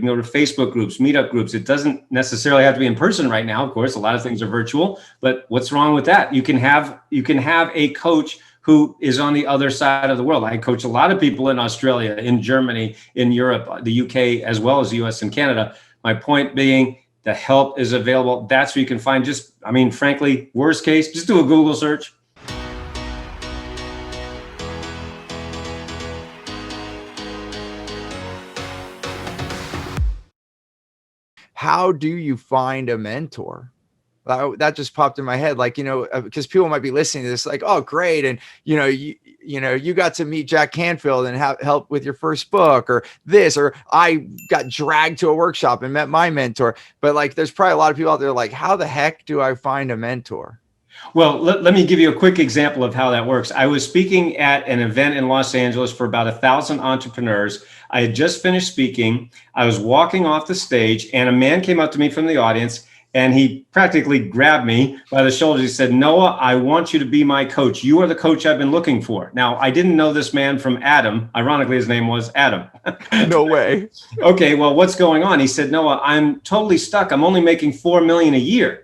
can go to Facebook groups, meetup groups. It doesn't necessarily have to be in person right now. Of course, a lot of things are virtual, but what's wrong with that? You can have a coach who is on the other side of the world. I coach a lot of people in Australia, in Germany, in Europe, the UK, as well as the US and Canada. My point being, the help is available. That's where you can find frankly, worst case, just do a Google search. How do you find a mentor? That just popped in my head, because people might be listening to this like, oh, great. And, you got to meet Jack Canfield and have help with your first book or this, or I got dragged to a workshop and met my mentor. But there's probably a lot of people out there like, how the heck do I find a mentor? Well, let me give you a quick example of how that works. I was speaking at an event in Los Angeles for about 1,000 entrepreneurs. I had just finished speaking. I was walking off the stage and a man came up to me from the audience and he practically grabbed me by the shoulders. He said, "Noah, I want you to be my coach. You are the coach I've been looking for." Now, I didn't know this man from Adam. Ironically, his name was Adam. No way. Okay, well, what's going on? He said, "Noah, I'm totally stuck. I'm only making $4 million a year."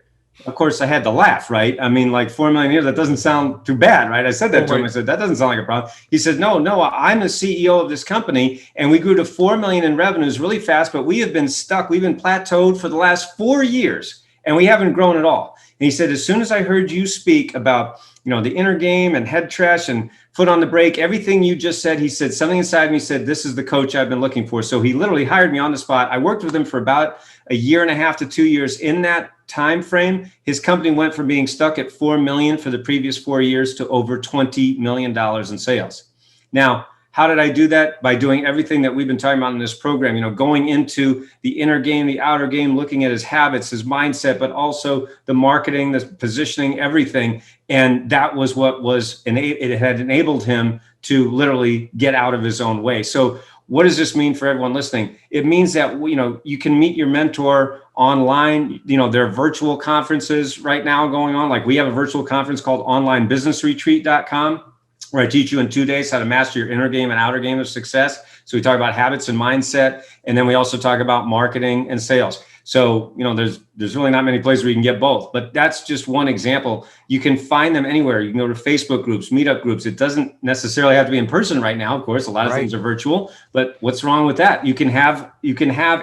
Of course, I had to laugh, right? I mean, like 4 million a year, that doesn't sound too bad, right? I said that to him. I said, that doesn't sound like a problem. He said, no, I'm the CEO of this company and we grew to 4 million in revenues really fast, but we have been stuck. We've been plateaued for the last 4 years and we haven't grown at all. And he said, as soon as I heard you speak about, the inner game and head trash and foot on the brake, everything you just said, he said, something inside me said, this is the coach I've been looking for. So he literally hired me on the spot. I worked with him for about 1.5 to 2 years. In that time frame, his company went from being stuck at 4 million for the previous 4 years to over $20 million in sales. Now, how did I do that? By doing everything that we've been talking about in this program, going into the inner game, the outer game, looking at his habits, his mindset, but also the marketing, the positioning, everything. And that was what it had enabled him to literally get out of his own way. So what does this mean for everyone listening? It means that, you can meet your mentor online. There are virtual conferences right now going on. Like we have a virtual conference called onlinebusinessretreat.com, where I teach you in 2 days how to master your inner game and outer game of success. So we talk about habits and mindset, and then we also talk about marketing and sales. So, there's really not many places where you can get both, but that's just one example. You can find them anywhere. You can go to Facebook groups, meetup groups. It doesn't necessarily have to be in person right now. Of course, a lot of things are virtual, but what's wrong with that? You can have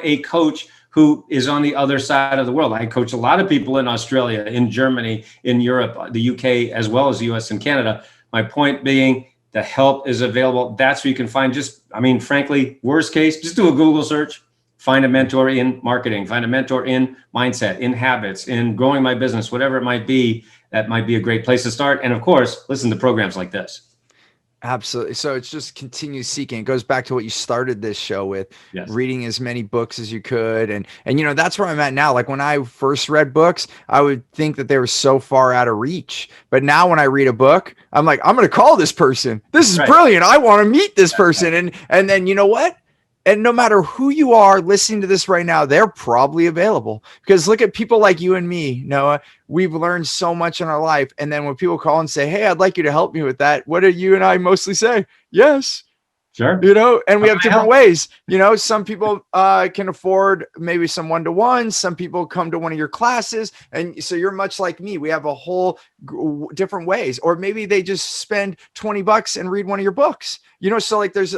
a coach who is on the other side of the world. I coach a lot of people in Australia, in Germany, in Europe, the UK, as well as the US and Canada. My point being, the help is available. That's where you can find frankly, worst case, just do a Google search, find a mentor in marketing, find a mentor in mindset, in habits, in growing my business, whatever it might be. That might be a great place to start. And of course, listen to programs like this. Absolutely. So it's just continue seeking. It goes back to what you started this show with, reading as many books as you could. And that's where I'm at now. Like when I first read books, I would think that they were so far out of reach. But now when I read a book, I'm like, I'm going to call this person. This is brilliant. I want to meet this person. And then you know what? And no matter who you are listening to this right now, they're probably available. Because look at people like you and me, Noah. We've learned so much in our life. And then when people call and say, hey, I'd like you to help me with that, what do you and I mostly say? Yes. Sure. And we have different ways. Some people can afford maybe some one-to-one. Some people come to one of your classes. And so you're much like me. We have a whole different ways. Or maybe they just spend $20 and read one of your books. So there's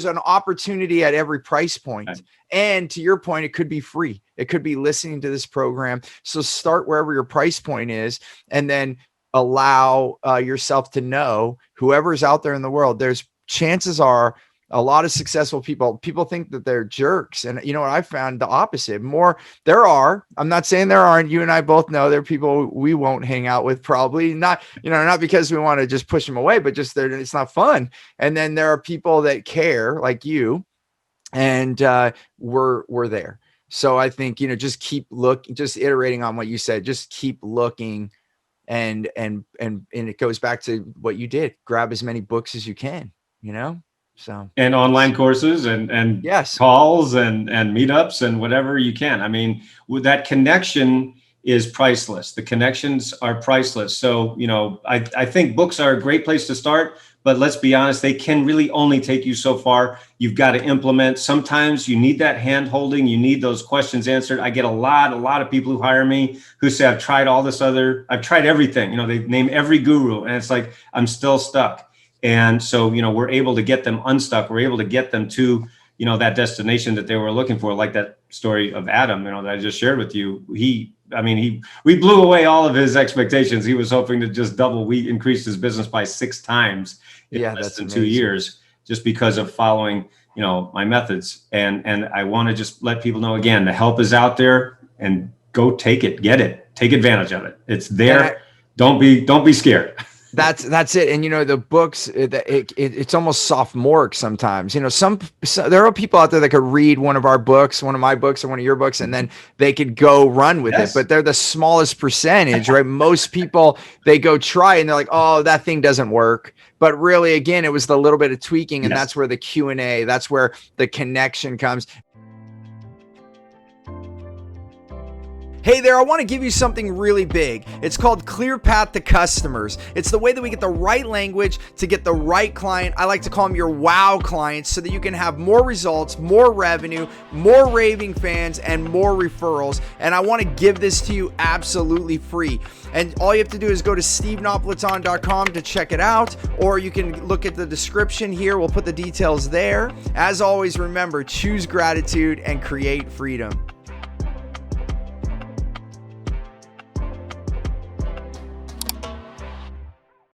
an opportunity at every price point. Right. And to your point, it could be free. It could be listening to this program. So start wherever your price point is, and then allow yourself to know whoever's out there in the world. There's chances are a lot of successful people think that they're jerks. And you know what? I found the opposite. I'm not saying there aren't. You and I both know there are people we won't hang out with, probably not because we want to just push them away, but just it's not fun. And then there are people that care like you, and we're there. So I think, just keep just iterating on what you said, just keep looking. And it goes back to what you did. Grab as many books as you can, So and online courses and calls and meetups and whatever you can. I mean, with that connection is priceless. The connections are priceless. So, I think books are a great place to start, but let's be honest, they can really only take you so far. You've got to implement. Sometimes you need that hand holding. You need those questions answered. I get a lot of people who hire me who say, I've tried I've tried everything. They name every guru, and it's like, I'm still stuck. And so, we're able to get them unstuck. We're able to get them to, that destination that they were looking for, like that story of Adam, that I just shared with you. We blew away all of his expectations. He was hoping to just double. We increased his business by 6 times in less than 2 years, just because of following, my methods. And I want to just let people know again, the help is out there, and go take it, get it, take advantage of it. It's there. Don't be scared. That's it. And the books, it's almost sophomoric sometimes. There are people out there that could read one of our books, one of my books, or one of your books, and then they could go run with it. But they're the smallest percentage, right? Most people, they go try and they're like, oh, that thing doesn't work. But really, again, it was the little bit of tweaking, and that's where the Q&A, that's where the connection comes. Hey there, I want to give you something really big. It's called Clear Path to Customers. It's the way that we get the right language to get the right client. I like to call them your wow clients, so that you can have more results, more revenue, more raving fans, and more referrals. And I want to give this to you absolutely free. And all you have to do is go to stevenapolitano.com to check it out, or you can look at the description here. We'll put the details there. As always, remember, choose gratitude and create freedom.